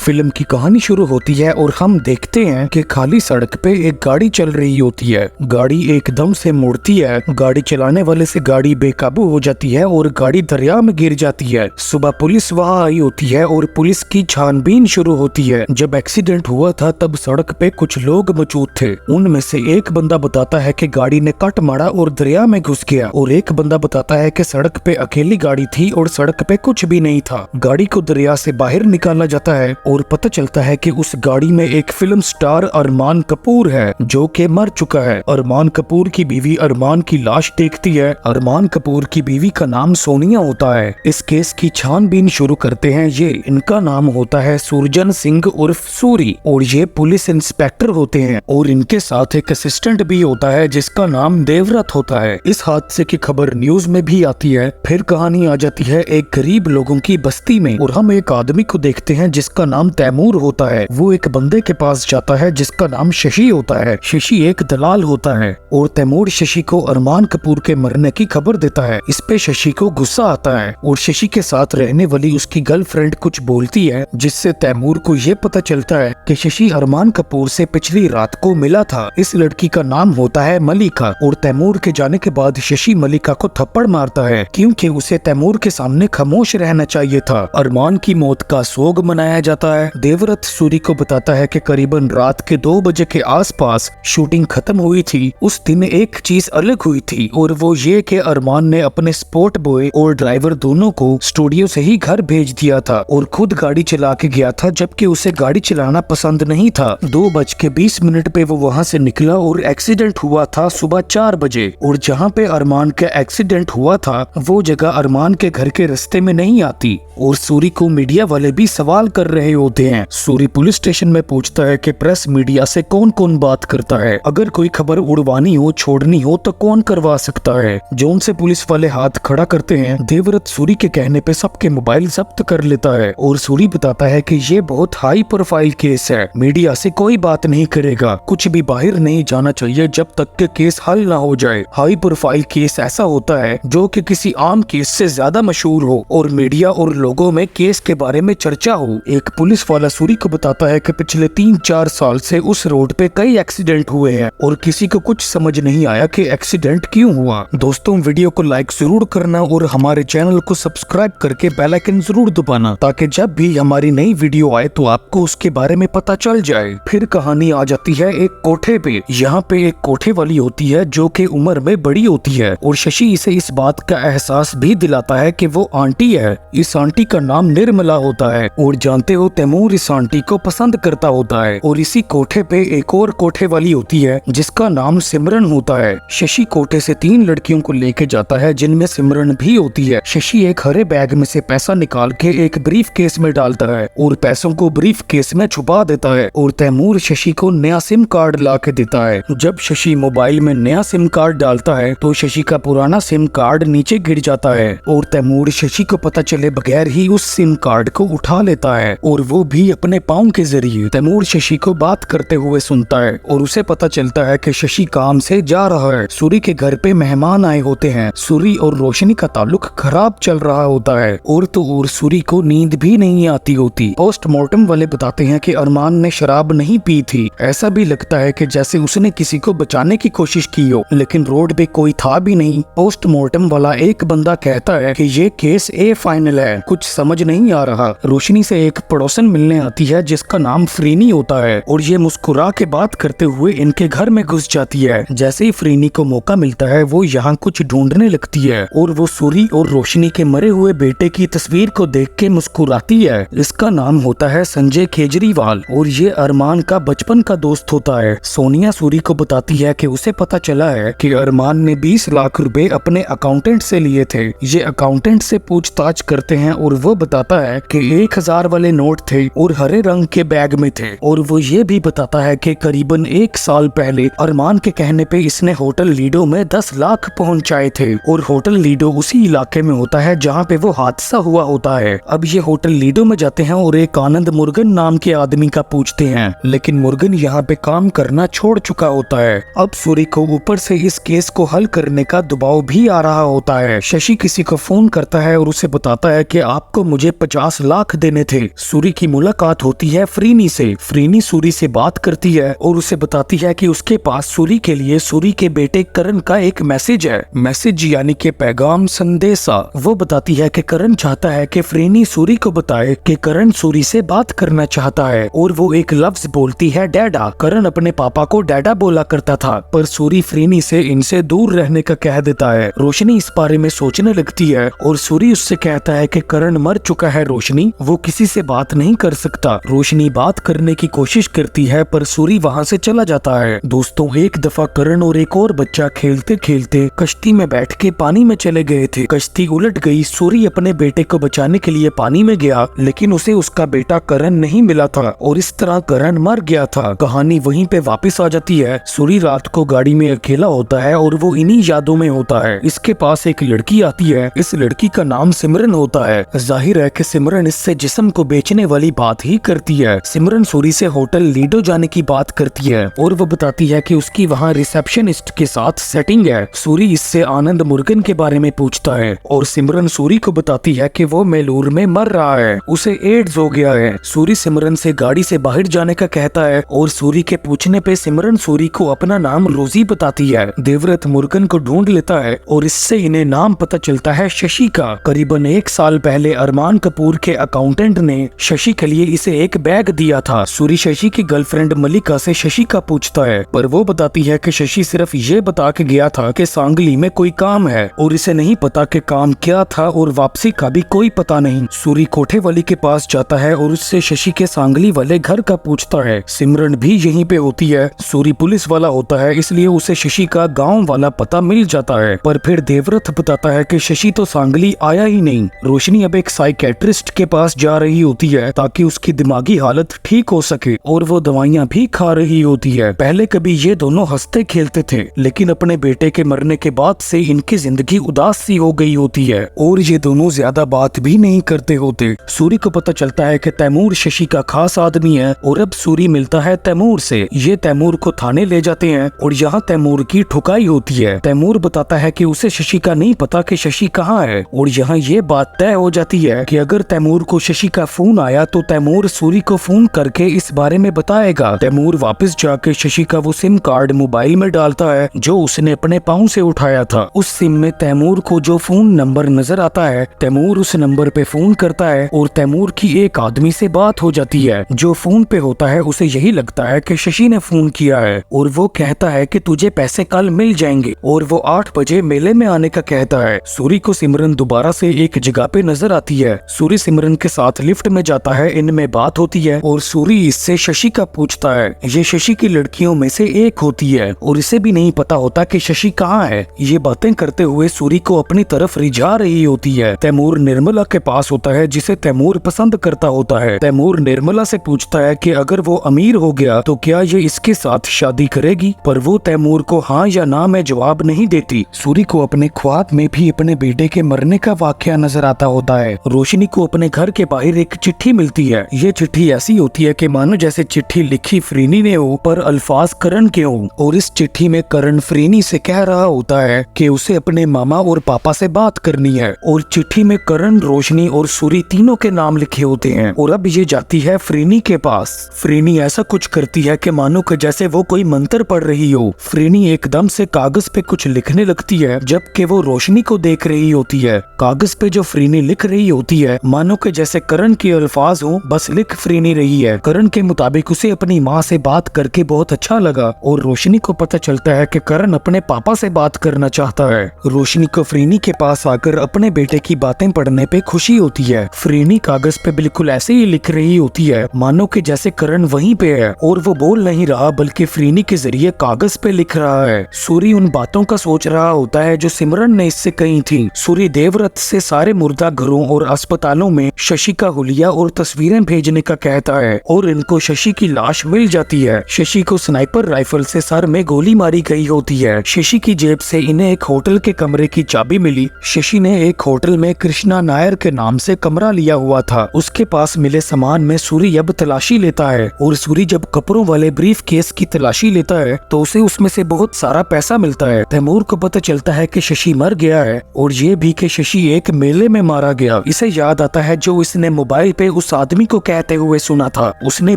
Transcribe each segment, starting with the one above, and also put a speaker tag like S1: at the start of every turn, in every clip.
S1: Film की कहानी शुरू होती है और हम देखते हैं कि खाली सड़क पे एक गाड़ी चल रही होती है। गाड़ी एकदम से मुड़ती है। गाड़ी चलाने वाले से गाड़ी बेकाबू हो जाती है और गाड़ी दरिया में गिर जाती है। सुबह पुलिस वहां आई होती है और पुलिस की छानबीन शुरू होती है। जब एक्सीडेंट हुआ था तब सड़क पे कुछ लोग मौजूद थे। उनमें से एक बंदा बताता है कि गाड़ी ने कट मारा और दरिया में घुस गया, और एक बंदा बताता है कि सड़क पे अकेली गाड़ी थी और सड़क पे कुछ भी नहीं था। गाड़ी को दरिया से बाहर निकाला जाता है और पता चलता है कि उस गाड़ी में एक फिल्म स्टार अरमान कपूर है जो कि मर चुका है। अरमान कपूर की बीवी अरमान की लाश देखती है। अरमान कपूर की बीवी का नाम सोनिया होता है। इस केस की छानबीन शुरू करते हैं ये। इनका नाम होता है सुरजन सिंह उर्फ सूरी, और ये पुलिस इंस्पेक्टर होते हैं और इनके साथ एक असिस्टेंट भी होता है जिसका नाम देवव्रत होता है। इस हादसे की खबर न्यूज में भी आती है। फिर कहानी आ जाती है एक गरीब लोगों की बस्ती में, और हम एक आदमी को देखते हैं जिसका नाम तैमूर होता है। वो एक बंदे के पास जाता है जिसका नाम शशि होता है। शशि एक दलाल होता है और तैमूर शशि को अरमान कपूर के मरने की खबर देता है। इस पे शशि को गुस्सा आता है और शशि के साथ रहने वाली उसकी गर्लफ्रेंड कुछ बोलती है, जिससे तैमूर को ये पता चलता है कि शशि अरमान कपूर से पिछली रात को मिला था। इस लड़की का नाम होता है मलिका, और तैमूर के जाने के बाद शशि मलिका को थप्पड़ मारता है क्योंकि उसे तैमूर के सामने खामोश रहना चाहिए था। अरमान की मौत का सोग मनाया जाता है। देवव्रत सूरी को बताता है कि करीबन रात के 2 बजे के आसपास शूटिंग खत्म हुई थी। उस दिन एक चीज अलग हुई थी, और वो ये कि अरमान ने अपने स्पॉट बॉय और ड्राइवर दोनों को स्टूडियो से ही घर भेज दिया था और खुद गाड़ी चला के गया था, जबकि उसे गाड़ी चलाना पसंद नहीं था। 2:20 पे वो वहाँ से निकला और एक्सीडेंट हुआ था सुबह 4 बजे, और जहाँ पे अरमान का एक्सीडेंट हुआ था वो जगह अरमान के घर के रास्ते में नहीं आती। और सूरी को मीडिया वाले भी सवाल कर रहे होते हैं। सूरी पुलिस स्टेशन में पूछता है कि प्रेस मीडिया से कौन कौन बात करता है, अगर कोई खबर उड़वानी हो छोड़नी हो तो कौन करवा सकता है। जोन से पुलिस वाले हाथ खड़ा करते हैं। देवव्रत सूरी के कहने पे सबके मोबाइल जब्त कर लेता है और सूरी बताता है कि ये बहुत हाई प्रोफाइल केस है, मीडिया से कोई बात नहीं करेगा, कुछ भी बाहर नहीं जाना चाहिए जब तक के केस हल ना हो जाए। हाई प्रोफाइल केस ऐसा होता है जो कि किसी आम केस से ज्यादा मशहूर हो और मीडिया और लोगों में केस के बारे में चर्चा हो। एक पुलिस वाला सूरी को बताता है कि पिछले 3-4 साल से उस रोड पे कई एक्सीडेंट हुए हैं और किसी को कुछ समझ नहीं आया कि एक्सीडेंट क्यों हुआ। दोस्तों, वीडियो को लाइक जरूर करना और हमारे चैनल को सब्सक्राइब करके बेल आइकन जरूर दबाना, ताकि जब भी हमारी नई वीडियो आए तो आपको उसके बारे में पता चल जाए। फिर कहानी आ जाती है एक कोठे पे। यहाँ पे एक कोठे वाली होती है जो कि उम्र में बड़ी होती है, और शशि इसे इस बात का एहसास भी दिलाता है कि वो आंटी है। इस आंटी का नाम निर्मला होता है, और जानते हो तैमूर इस आंटी को पसंद करता होता है। और इसी कोठे पे एक और कोठे वाली होती है जिसका नाम सिमरन होता है। शशि कोठे से 3 लड़कियों को लेके जाता है जिनमें सिमरन भी होती है। शशि एक हरे बैग में से पैसा निकाल के एक ब्रीफ केस में डालता है और पैसों को ब्रीफ केस में छुपा देता है, और तैमूर शशि को नया सिम कार्ड ला के देता है। जब शशि मोबाइल में नया सिम कार्ड डालता है तो शशि का पुराना सिम कार्ड नीचे गिर जाता है, और तैमूर शशि को पता चले बगैर ही उस सिम कार्ड को उठा लेता है, और वो भी अपने पाँव के जरिए। तैमूर शशि को बात करते हुए सुनता है और उसे पता चलता है कि शशि काम से जा रहा है। सूरी के घर पे मेहमान आए होते हैं। सूरी और रोशनी का ताल्लुक खराब चल रहा होता है, और तो और सूरी को नींद भी नहीं आती होती। पोस्टमार्टम वाले बताते हैं कि अरमान ने शराब नहीं पी थी। ऐसा भी लगता है कि जैसे उसने किसी को बचाने की कोशिश की हो, लेकिन रोड पे कोई था भी नहीं। पोस्टमार्टम वाला एक बंदा कहता है कि ये केस ए फाइनल है, कुछ समझ नहीं आ रहा। रोशनी से एक पड़ोसन मिलने आती है जिसका नाम फ्रीनी होता है, और ये मुस्कुरा के बात करते हुए इनके घर में घुस जाती है। जैसे ही फ्रीनी को मौका मिलता है वो यहाँ कुछ ढूंढने लगती है, और वो सूरी और रोशनी के मरे हुए बेटे की तस्वीर को देख के मुस्कुराती है। इसका नाम होता है संजय केजरीवाल, और ये अरमान का बचपन का दोस्त होता है। सोनिया सूरी को बताती है कि उसे पता चला है कि अरमान ने 20 लाख रुपए अपने अकाउंटेंट से लिए थे। ये अकाउंटेंट से पूछताछ करते हैं और वो बताता है कि 1000 वाले नोट थे और हरे रंग के बैग में थे, और वो ये भी बताता है कि करीबन 1 साल पहले अरमान के कहने पे इसने होटल लीडो में 10 लाख पहुंचाए थे, और होटल लीडो उसी इलाके में होता है जहाँ पे वो हादसा हुआ होता है। अब ये होटल लीडो में जाते हैं और एक आनंद मुर्गन नाम के आदमी का पूछते हैं, लेकिन मुर्गन यहाँ पे काम करना छोड़ चुका होता है। अब सूरी को ऊपर से इस केस को हल करने का दबाव भी आ रहा होता है। शशि किसी को फोन करता है और उसे बताता है कि आपको मुझे 50 लाख देने थे। सूरी की मुलाकात होती है फ्रीनी से। फ्रीनी सूरी से बात करती है और उसे बताती है कि उसके पास सूरी के लिए सूरी के बेटे करण का एक मैसेज है। मैसेज यानी कि पैगाम, संदेशा। वो बताती है कि करण चाहता है कि फ्रीनी सूरी को बताए कि करण सूरी से बात करना चाहता है और वो एक लफ्ज बोलती है, डैडा। करण अपने पापा को डैडा बोला करता था, पर सूरी फ्रीनी से इनसे दूर रहने का कह देता है। रोशनी इस बारे में सोचने लगती है और सूरी उससे कहता है कि करण मर चुका है रोशनी, वो किसी से बात नहीं कर सकता। रोशनी बात करने की कोशिश करती है पर सूरी वहाँ से चला जाता है। दोस्तों, एक दफा करण और एक और बच्चा खेलते खेलते कश्ती में बैठ के पानी में चले गए थे। कश्ती उलट गई। सूरी अपने बेटे को बचाने के लिए पानी में गया, लेकिन उसे उसका बेटा करण नहीं मिला था और इस तरह करण मर गया था। कहानी वहीं पे वापस आ जाती है। सूरी रात को गाड़ी में अकेला होता है और वो इन्हीं यादों में होता है। इसके पास एक लड़की आती है। इस लड़की का नाम सिमरन होता है। जाहिर है कि सिमरन इससे जिस्म को बेचने वाली बात ही करती है। सिमरन सूरी से होटल लीडो जाने की बात करती है और वो बताती है कि उसकी वहाँ रिसेप्शनिस्ट के साथ सेटिंग है। सूरी इससे आनंद मुर्गन के बारे में पूछता है और सिमरन सूरी को बताती है कि वो मेलूर में मर रहा है, उसे एड्स हो गया है। सूरी सिमरन से गाड़ी से बाहर जाने का कहता है और सूरी के पूछने पे सिमरन सूरी को अपना नाम रोजी बताती है। देवव्रत मुर्गन को ढूंढ लेता है और इससे इन्हें नाम पता चलता है शशि का। करीबन 1 साल पहले अरमान कपूर के अकाउंटेंट ने शशि के लिए इसे एक बैग दिया था। सूरी शशि की गर्लफ्रेंड मलिका से शशि का पूछता है, पर वो बताती है कि शशि सिर्फ ये बता के गया था कि सांगली में कोई काम है और इसे नहीं पता कि काम क्या था और वापसी का भी कोई पता नहीं। सूरी कोठे वाली के पास जाता है और उससे शशि के सांगली वाले घर का पूछता है। सिमरन भी यहीं पे होती है। सूरी पुलिस वाला होता है, इसलिए उसे शशि का गांव वाला पता मिल जाता है, पर फिर देवव्रत बताता है कि शशि तो सांगली आया ही नहीं। रोशनी अब एक साइकेट्रिस्ट के पास जा रही होती है ताकि उसकी दिमागी हालत ठीक हो सके और वो दवाइयाँ भी खा रही होती है। पहले कभी ये दोनों हंसते खेलते थे, लेकिन अपने बेटे के मरने के बाद से इनकी जिंदगी उदास सी हो गई होती है और ये दोनों ज्यादा बात भी नहीं करते होते। सूरी को पता चलता है कि तैमूर शशि का खास आदमी है और अब सूरी मिलता है तैमूर से। ये तैमूर को थाने ले जाते हैं और यहाँ तैमूर की ठुकाई होती है। तैमूर बताता है कि उसे शशि का नहीं पता कि शशि कहाँ है और यहाँ ये बात तय हो जाती है कि अगर तैमूर को शशि का फोन आया तो तैमूर सूरी को फोन करके इस बारे में बताएगा। तैमूर वापस जाके शशि का वो सिम कार्ड मोबाइल में डालता है जो उसने अपने पाँव से उठाया था। उस सिम में तैमूर को जो फोन नंबर नजर आता है, तैमूर उस नंबर पे फोन करता है और तैमूर की एक आदमी से बात हो जाती है। जो फोन पे होता है उसे यही लगता है कि शशि ने फोन किया है और वो कहता है कि तुझे पैसे कल मिल जाएंगे और वो 8 बजे मेले में आने का कहता है। सूरी को सिमरन दोबारा से एक जगह पे नजर आती है। सूरी सिमरन के साथ लिफ्ट में जाता है, इनमें बात होती है और सूरी इससे शशि का पूछता है। ये शशि की लड़कियों में से एक होती है और इसे भी नहीं पता होता कि शशि कहाँ है। ये बातें करते हुए सूरी को अपनी तरफ रिझा रही होती है। तैमूर निर्मला के पास होता है जिसे तैमूर पसंद करता होता है। तैमूर निर्मला से पूछता है कि अगर वो अमीर हो गया तो क्या ये इसके साथ शादी करेगी, पर वो तैमूर को हाँ या ना में जवाब नहीं देती। सूरी को अपने ख्वाब में भी अपने बेटे के मरने का वाकया नजर आता होता है। रोशनी को अपने घर के बाहर एक चिट्ठी मिलती है। ये चिट्ठी ऐसी होती है कि मानो जैसे चिट्ठी लिखी फ्रीनी ने हो पर अल्फाज करण के हो और इस चिट्ठी में करण फ्रीनी से कह रहा होता है कि उसे अपने मामा और पापा से बात करनी है और चिट्ठी में करण, रोशनी और सूरी तीनों के नाम लिखे होते हैं। और अब ये जाती है फ्रीनी के पास। फ्रीनी ऐसा कुछ करती है कि मानो कि जैसे वो कोई मंत्र पढ़ रही हो। फ्रीनी एकदम से कागज पे कुछ लिखने लगती है जबकि वो रोशनी को देख रही होती है। कागज पे जो फ्रीनी लिख रही होती है मानो कि जैसे करण के अल्फाज हो, बस लिख फ्रीनी रही है। करण के मुताबिक उसे अपनी माँ से बात करके बहुत अच्छा लगा और रोशनी को पता चलता है कि करण अपने पापा से बात करना चाहता है। रोशनी को फ्रीनी के पास आकर अपने बेटे की बातें पढ़ने पे खुशी होती है। फ्रीनी कागज पे बिल्कुल ऐसे ही लिख रही होती है मानो कि जैसे करण वहीं पे है और वो बोल नहीं रहा बल्कि फ्रीनी के जरिए कागज पे लिख रहा है। सूरी उन बातों का सोच रहा होता है जो सिमरन ने इससे कही थी। सूरी देवव्रत से सारे मुर्दा घरों और अस्पतालों में शशि का हुलिया और तस्वीरें भेजने का कहता है और इनको शशि की लाश मिल जाती है। शशि को स्नाइपर राइफल से सर में गोली मारी गई होती है। शशि की जेब से इन्हें एक होटल के कमरे की चाबी मिली। शशि ने एक होटल में कृष्णा नायर के नाम से कमरा लिया हुआ था। उसके पास मिले सामान में सूरी अब तलाशी लेता है और सूरी जब कपड़ों वाले ब्रीफ केस की तलाशी लेता है तो उसे उसमें से बहुत सारा पैसा मिलता है। तैमूर को पता चलता है कि शशि मर गया है और ये भी कि शशि एक मेले में मारा गया। इसे याद आता है जो इसने मोबाइल पे उस आदमी को कहते हुए सुना था। उसने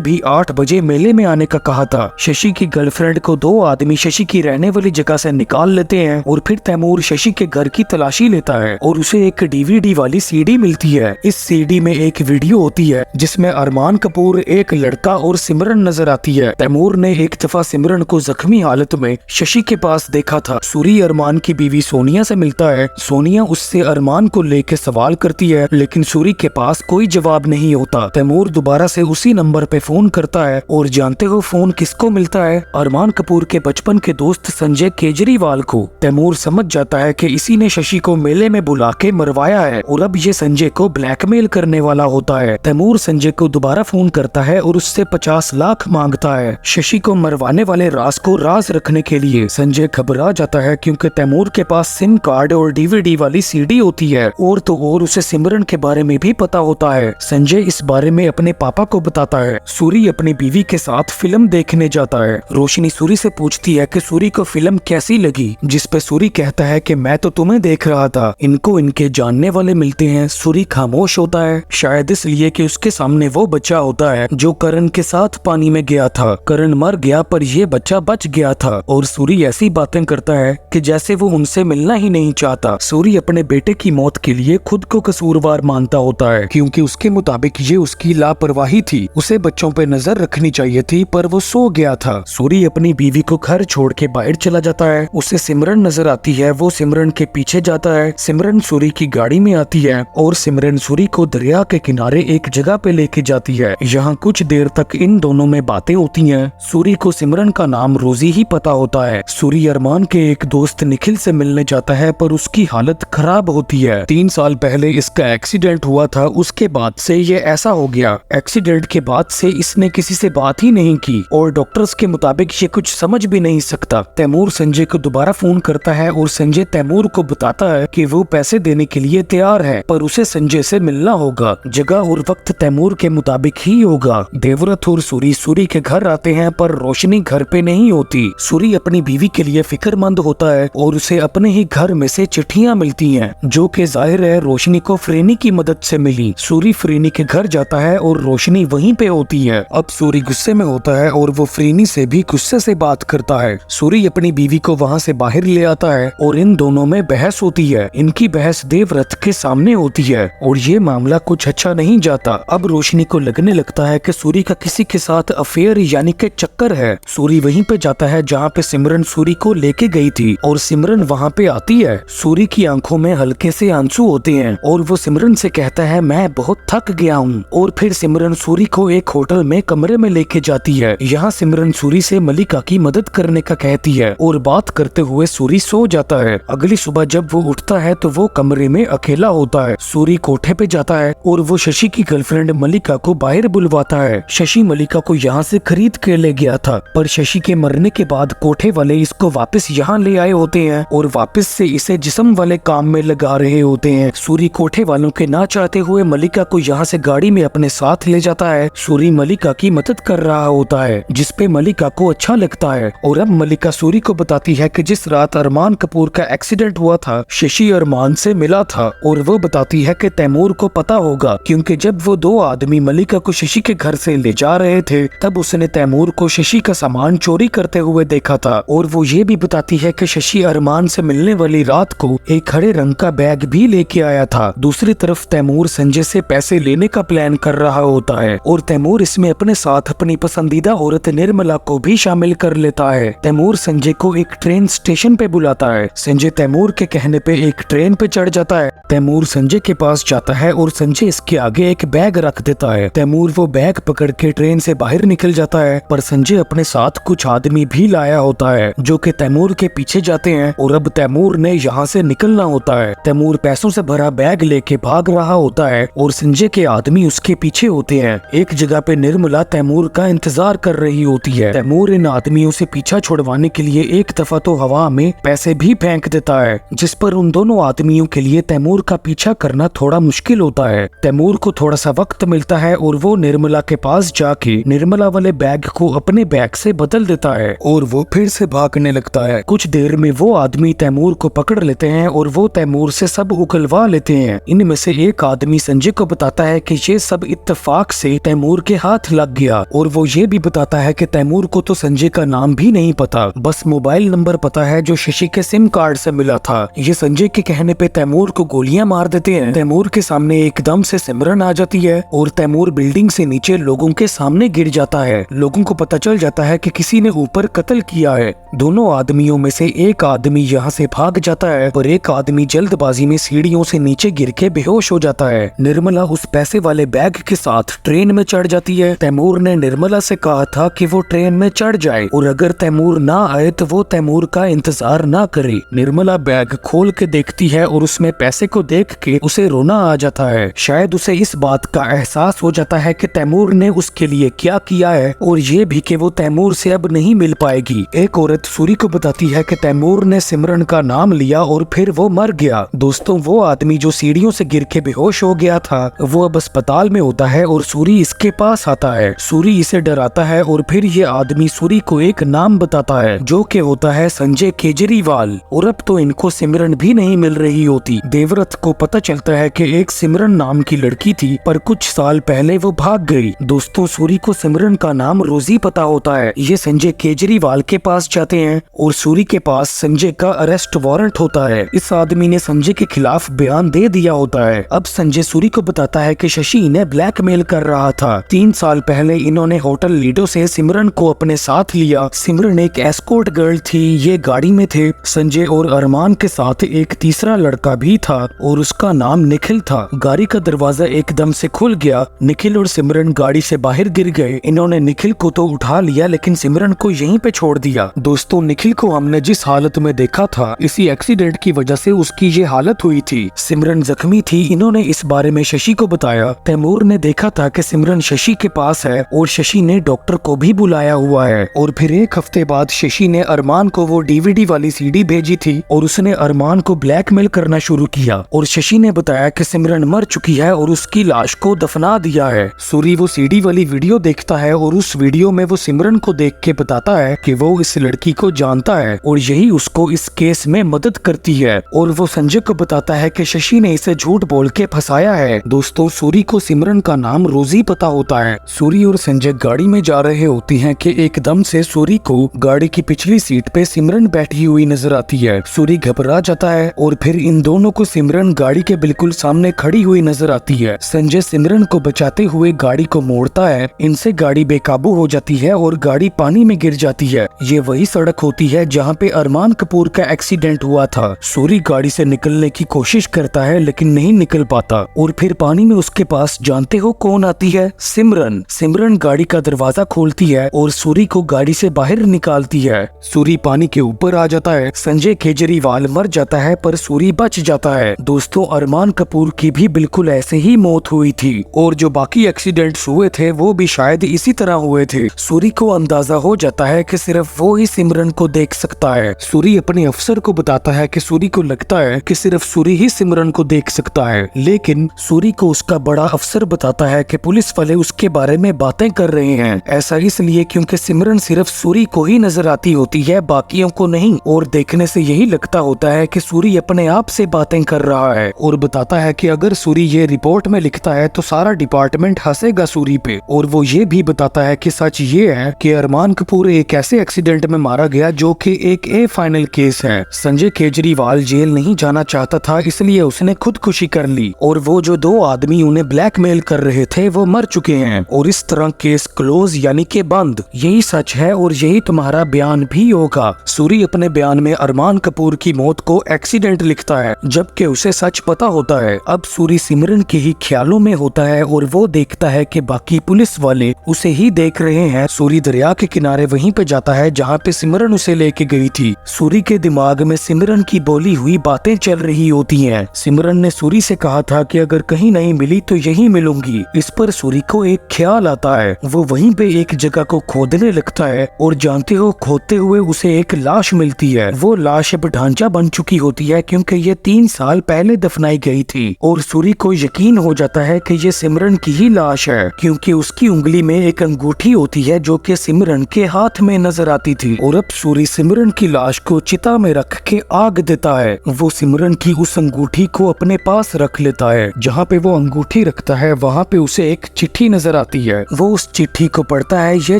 S1: भी 8 बजे मेले में आने का कहा था। शशि की गर्लफ्रेंड को 2 आदमी शशि की रहने वाली जगह से निकाल लेते हैं और फिर तैमूर शशि के घर की तलाशी लेता है और उसे एक DVD वाली CD मिलती है। इस CD में एक वीडियो होती है जिसमें अरमान कपूर, एक लड़का और सिमरन नजर आती है। तैमूर ने एक दफा सिमरन को जख्मी हालत में शशि के पास देखा था। सूरी अरमान की बीवी सोनिया से मिलता है। सोनिया उससे अरमान को लेके सवाल करती है लेकिन सूरी के पास कोई जवाब नहीं होता। तैमूर दोबारा से उसी नंबर पे फोन करता है और जानते हो फोन किसको मिलता है? अरमान कपूर के बचपन के दोस्त संजय केजरीवाल को। तैमूर समझ जाता है कि इसी ने शशि को मेले में बुला के मरवाया है और अब ये संजय को ब्लैकमेल करने वाला होता है। तैमूर संजय को दोबारा फोन करता है और उससे 50 लाख मांगता है। शशि को मरवाने वाले राज को राज रखने के लिए संजय घबरा जाता है क्योंकि तैमूर के पास सिम कार्ड और DVD वाली CD होती है और तो और उसे सिमरन के बारे में भी पता होता है। संजय इस बारे में अपने पापा को बताता है। सूरी अपनी बीवी के साथ फिल्म देखने जाता है। रोशनी सूरी से पूछती है कि सूरी को फिल्म कैसी लगी, जिस पे सूरी कहता है कि मैं तो तुम्हें देख रहा था, इनको इनके जानने वाले मिलते हैं। सूरी खामोश होता है, शायद इसलिए कि उसके सामने वो बच्चा होता है जो करण के साथ पानी में गया था। करण मर गया पर ये बच्चा बच गया था और सूरी ऐसी बातें करता है कि जैसे वो उनसे मिलना ही नहीं चाहता। सूरी अपने बेटे की मौत के लिए खुद को कसूरवार मानता होता है क्योंकि उसके मुताबिक ये उसकी लापरवाही थी। उसे बच्चों पे नजर रखनी चाहिए थी पर वो सो गया था। सूरी अपनी बीवी को घर छोड़ के बाहर चला जाता है। उसे सिमरन नजर आती है, वो सिमरन के पीछे जाता है। सिमरन सूरी की गाड़ी में आती है और सिमरन सूरी को दरिया के किनारे एक जगह पे लेके जाती है। यहाँ कुछ देर तक इन दोनों में बातें होती हैं। सूरी को सिमरन का नाम रोजी ही पता होता है। सूरी अरमान के एक दोस्त निखिल से मिलने जाता है पर उसकी हालत खराब होती है। 3 साल पहले इसका एक्सीडेंट हुआ था, उसके बाद से ये ऐसा हो गया। एक्सीडेंट के बाद से इसने किसी से बात ही नहीं की और डॉक्टर्स के मुताबिक ये कुछ समझ भी नहीं सकता। तैमूर संजय को दोबारा फोन करता है और संजय तैमूर को बताता है कि वो पैसे देने के लिए तैयार है पर उसे संजय से मिलना होगा। जगह और वक्त तैमूर के मुताबिक ही होगा। देवव्रत और सूरी के घर आते हैं पर रोशनी घर पे नहीं होती। सूरी अपनी बीवी के लिए फिक्रमंद होता है और उसे अपने ही घर में से चिट्ठियां मिलती हैं जो कि जाहिर है रोशनी को फ्रेनी की मदद से मिली। सूरी फ्रेनी के घर जाता है और रोशनी वहीं पे होती है। अब सूरी गुस्से में होता है और वो फ्रेनी से भी गुस्से से बात करता है। सूरी अपनी बीवी को वहाँ से बाहर ले आता है और इन दोनों में बहस होती है। इनकी बहस देवव्रत के सामने होती है और ये मामला कुछ अच्छा नहीं जाता। अब रोशनी को लगने लगता है कि सूरी का किसी के साथ अफेयर यानी कि चक्कर है। सूरी वहीं पे जाता है जहाँ पे सिमरन सूरी को लेके गई थी और सिमरन वहाँ पे आती है। सूरी की आंखों में हल्के से आंसू होते हैं और वो सिमरन से कहता है मैं बहुत थक गया हूँ और फिर सिमरन सूरी को एक होटल में कमरे में लेके जाती है। यहाँ सिमरन सूरी से मलिका की मदद करने का कहती है और बात करते हुए सूरी सो जाता है। अगली सुबह जब वो उठता है तो वो कमरे में अकेला होता है। सूरी कोठे पे जाता है और वो शशि की गर्लफ्रेंड मलिका को बाहर बुलवाता है। शशि मलिका को यहाँ से खरीद के ले गया था पर शशि के मरने के बाद कोठे वाले इसको वापस यहाँ ले आए होते हैं और वापस से इसे जिस्म वाले काम में लगा रहे होते हैं। सूरी कोठे वालों के ना चाहते हुए मलिका को यहाँ से गाड़ी में अपने साथ ले जाता है। सूरी मलिका की मदद कर रहा होता है जिसपे मलिका को अच्छा लगता है और अब मलिका सूरी को बताती है कि जिस रात अरमान कपूर का एक्सीडेंट हुआ था शशि अरमान से मिला था और वो बताती है कि तैमूर को पता होगा क्योंकि जब वो 2 आदमी मलिका को शशि के घर से ले जा रहे थे तब उसने तैमूर को शशि का सामान चोरी करते हुए देखा था। और वो ये भी बताती है कि शशि अरमान से मिलने वाली रात को एक हरे रंग का बैग भी लेके आया था। दूसरी तरफ तैमूर संजय से पैसे लेने का प्लान कर रहा होता है और तैमूर इसमें अपने साथ अपनी पसंदीदा औरत निर्मला को भी शामिल कर लेता है। तैमूर संजय को एक ट्रेन स्टेशन पे बुलाता है। संजय तैमूर के कहने पे एक ट्रेन पे चढ़ जाता है। तैमूर संजय के पास जाता है और संजय इसके आगे एक बैग रख देता है। तैमूर वो बैग पकड़ के ट्रेन से बाहर निकल जाता है पर संजय अपने साथ कुछ आदमी भी लाया होता है जो कि तैमूर के पीछे जाते हैं और अब तैमूर ने यहाँ से निकलना होता है। तैमूर पैसों से भरा बैग लेके भाग रहा होता है और संजय के आदमी उसके पीछे होते हैं। एक जगह पे निर्मला तैमूर का इंतजार कर रही होती है। तैमूर इन आदमियों से पीछा छुड़वाने के लिए एक दफा तो हवा में पैसे भी फेंक देता है जिस पर उन दोनों आदमियों के लिए तैमूर का पीछा करना थोड़ा मुश्किल होता है। तैमूर को थोड़ा सा वक्त मिलता है और वो निर्मला के पास जाके निर्मला वाले बैग को अपने बैग से बदल देता है और वो फिर से भागने लगता है। कुछ देर में वो आदमी तैमूर को पकड़ लेते हैं और वो तैमूर से सब उगलवा लेते हैं। इनमें से एक आदमी संजय को बताता है कि ये सब इत्तेफाक से तैमूर के हाथ लग गया और वो ये भी बताता है कि तैमूर को तो संजय का नाम भी नहीं पता, बस मोबाइल नंबर पता है जो शशि के सिम कार्ड से मिला था। ये संजय के कहने पे तैमूर को गोलियां मार देते हैं। तैमूर के सामने एकदम से सिमरन आ जाती है और तैमूर बिल्डिंग से नीचे लोगों के सामने गिर जाता है। लोगों को पता चल जाता है कि किसी ने ऊपर कत्ल किया है। दोनों आदमियों में से एक आदमी यहाँ से भाग जाता है और एक आदमी जल्दबाजी में सीढ़ियों से नीचे गिर के बेहोश हो जाता है। निर्मला उस पैसे वाले बैग के साथ ट्रेन में चढ़ जाती है। तैमूर ने निर्मला से कहा था कि वो ट्रेन में चढ़ जाए और अगर तैमूर ना आए तो वो तैमूर का इंतजार ना करे। निर्मला बैग खोल के देखती है और उसमें पैसे को देख के उसे रोना आ जाता है। शायद उसे इस बात का एहसास हो जाता है कि तैमूर ने उसके लिए क्या किया है और ये भी कि वो तैमूर से अब नहीं मिल पाएगी। एक औरत सूरी को बताती है कि तैमूर ने सिमरन का नाम लिया और फिर वो मर गया। दोस्तों, वो आदमी जो सीढ़ियों से गिर के बेहोश हो गया था वो अब अस्पताल में होता है और सूरी इसके पास आता है। सूरी इसे डराता है और फिर ये आदमी सूरी को एक नाम बताता है जो कि होता है संजय केजरीवाल। और अब तो इनको सिमरन भी नहीं मिल रही होती। देवव्रत को पता चलता है कि एक सिमरन नाम की लड़की थी पर कुछ साल पहले वो भाग गई। दोस्तों, सूरी को सिमरन का नाम रोजी पता होता है। ये संजय केजरीवाल के पास जाते हैं और सूरी के पास संजय का अरेस्ट वारंट होता है। इस आदमी ने संजय के खिलाफ बयान दे दिया होता है। अब संजय सूरी को बताता है कि शशि इन्हें ब्लैकमेल कर रहा था। 3 साल पहले इन्होंने होटल लीडो से सिमरन को अपने साथ लिया। सिमरन एक एस्कॉर्ट गर्ल थी। ये गाड़ी में थे। संजय और अरमान के साथ एक तीसरा लड़का भी था और उसका नाम निखिल था। गाड़ी का दरवाजा एकदम से खुल गया। निखिल और सिमरन गाड़ी से बाहर गिर गए। इन्होंने निखिल को तो उठा लिया लेकिन सिमरन को यहीं पे छोड़ दिया। दोस्तों, निखिल को हमने जिस हालत में देखा था इसी एक्सीडेंट की वजह से उसकी ये हालत हुई थी। सिमरन जख्मी थी। इन्होंने इस बारे में शशि को बताया। तैमूर ने देखा था कि सिमरन शशि के पास है और शशि ने डॉक्टर को भी बुलाया हुआ है। और फिर एक हफ्ते बाद शशि ने अरमान को वो डीवीडी वाली सीडी भेजी थी और उसने अरमान को ब्लैकमेल करना शुरू किया और शशि ने बताया कि सिमरन मर चुकी है और उसकी लाश को दफना दिया है। सूरी वो सीडी वाली वीडियो देखता है और उस वीडियो में वो सिमरन को देख के बताता है कि वो इस लड़की को जानता है और यही उसको इस केस में मदद करती है। और वो संजय को बताता है कि शशि ने इसे झूठ बोल के फंसाया है। दोस्तों, सूरी को सिमरन का नाम रोजी पता होता है। सूरी और संजय गाड़ी में जा रहे होती हैं कि एकदम से सूरी को गाड़ी की पिछली सीट पे सिमरन बैठी हुई नजर आती है। सूरी घबरा जाता है और फिर इन दोनों को सिमरन गाड़ी के बिल्कुल सामने खड़ी हुई नजर आती है। संजय सिमरन को बचाते हुए गाड़ी को मोड़ता है। इनसे गाड़ी बेकाबू हो जाती है और गाड़ी पानी में गिर जाती है। ये वही सड़क होती है जहाँ पे अरमान कपूर का एक्सीडेंट हुआ था। सूरी गाड़ी से निकलने की कोशिश करता है लेकिन नहीं निकल पाता और फिर पानी में उसके पास जानते हो कौन आती है? सिमरन। सिमरन गाड़ी का दरवाजा खोलती है और सूरी को गाड़ी से बाहर निकालती है। सूरी पानी के ऊपर आ जाता है। संजय केजरीवाल मर जाता है पर सूरी बच जाता है। दोस्तों, अरमान कपूर की भी बिल्कुल ऐसे ही मौत हुई थी और जो बाकी एक्सीडेंट्स हुए थे वो भी शायद इसी तरह हुए थे। सूरी को अंदाजा हो जाता है कि सिर्फ वो ही सिमरन को देख सकता है। सूरी अपने अफसर को बताता है कि सूरी को लगता है कि सिर्फ सूरी ही सिमरन को देख सकता है, लेकिन सूरी को उसका बड़ा अफसर बताता है कि पुलिस वाले उसके बारे में बातें कर रहे हैं। ऐसा इसलिए क्योंकि सिमरन सिर्फ सूरी को ही नजर आती होती है, बाकियों को नहीं। और देखने से यही लगता होता है कि सूरी अपने आप से बातें कर रहा है और बताता है कि अगर सूरी ये रिपोर्ट में लिखता है तो सारा डिपार्टमेंट हंसेगा सूरी पे। और वो ये भी बताता है कि सच ये है कि अरमान कपूर एक ऐसे एक्सीडेंट में मारा गया जो कि एक फाइनल केस है। संजय केजरीवाल जेल नहीं जाना चाहता था इसलिए उसने खुदकुशी कर ली और वो जो 2 आदमी उन्हें ब्लैकमेल कर रहे थे वो मर चुके हैं और इस तरह केस क्लोज यानी कि बंद। यही सच है और यही तुम्हारा बयान भी होगा। सूरी अपने बयान में अरमान कपूर की मौत को एक्सीडेंट लिखता है जबकि उसे सच पता होता है। अब सूरी सिमरन के ही ख्यालों में होता है और वो देखता है कि बाकी पुलिस वाले उसे ही देख रहे हैं। सूरी दरिया के किनारे वहीं पे जाता है जहाँ पे सिमरन उसे लेके गई थी। सूरी के दिमाग में सिमरन की बोली हुई बातें चल रही होती हैं। सिमरन ने सूरी से कहा था कि अगर कहीं नहीं मिली तो यहीं मिलूंगी। इस पर सूरी को एक ख्याल आता है। वो वहीं पे एक जगह को खोदने लगता है और जानते हो खोदते हुए उसे एक लाश मिलती है। वो लाश अब ढांचा बन चुकी होती है क्योंकि ये 3 साल पहले दफनाई गई थी और सूरी को यकीन हो जाता है कि ये सिमरन की ही लाश है क्योंकि उसकी उंगली में एक अंगूठी होती है जो कि सिमरन के हाथ में नजर आती थी। और अब सूरी सिमरन की लाश को चिता में रख के आग देता है। वो सिमरन की उस अंगूठी को अपने पास रख लेता है। जहाँ पे वो अंगूठी रखता है वहाँ पे उसे एक चिट्ठी नजर आती है। वो उस चिट्ठी को पढ़ता है। यह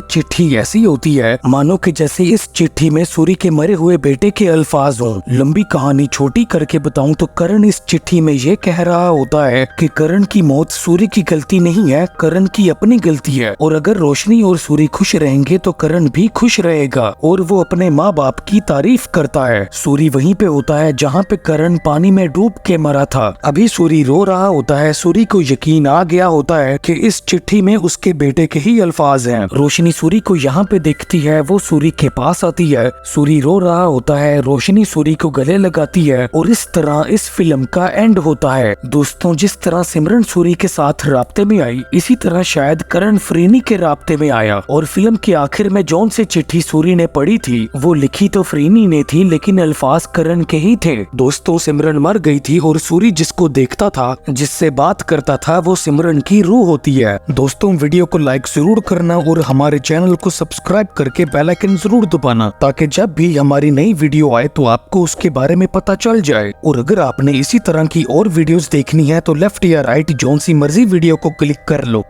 S1: चिट्ठी ऐसी होती है मानो कि जैसे इस चिट्ठी में सूरी के मरे हुए बेटे के अल्फाज हों। लंबी कहानी छोटी करके बताऊं तो करण इस चिट्ठी में ये कह रहा होता है कि करण की मौत सूरी की गलती नहीं है, करण की अपनी गलती है, और अगर रोशनी और सूरी खुश रहेंगे तो करण भी खुश रहेगा और वो अपने माँ बाप की तारीफ करता है। सूरी वहीं पे होता है जहाँ पे करण पानी में डूब के मरा था। अभी सूरी रो रहा होता है। सूरी को यकीन आ गया होता है कि इस चिट्ठी में उसके बेटे के ही अल्फाज हैं। रोशनी सूरी को यहाँ पे देखती है। वो सूरी के पास आती है। सूरी रो रहा होता है। रोशनी सूरी को गले लगाती है और इस तरह इस फिल्म का एंड होता है। दोस्तों, जिस तरह सिमरन सूरी के साथ राब्ते में आई, इसी तरह शायद करण फरीनी के राब्ते में आया और फिल्म के आखिर में जौन से चिट्ठी सूरी ने पढ़ी थी वो लिखी तो फरीनी ने थी लेकिन अल्फाज करण के ही थे। दोस्तों, सिमरन मर गई थी और सूरी जिसको देखता था, जिससे बात करता था, वो सिमरन की रूह होती है। दोस्तों, वीडियो को लाइक जरूर करना और हमारे चैनल को सब्सक्राइब करके बेल आइकन जरूर दबाना ताकि जब भी हमारी नई वीडियो आए तो आपको उसके बारे में पता चल जाए। और अगर आपने इसी तरह की और वीडियोस देखनी है तो लेफ्ट या राइट जौन सी मर्जी वीडियो को क्लिक कर लो।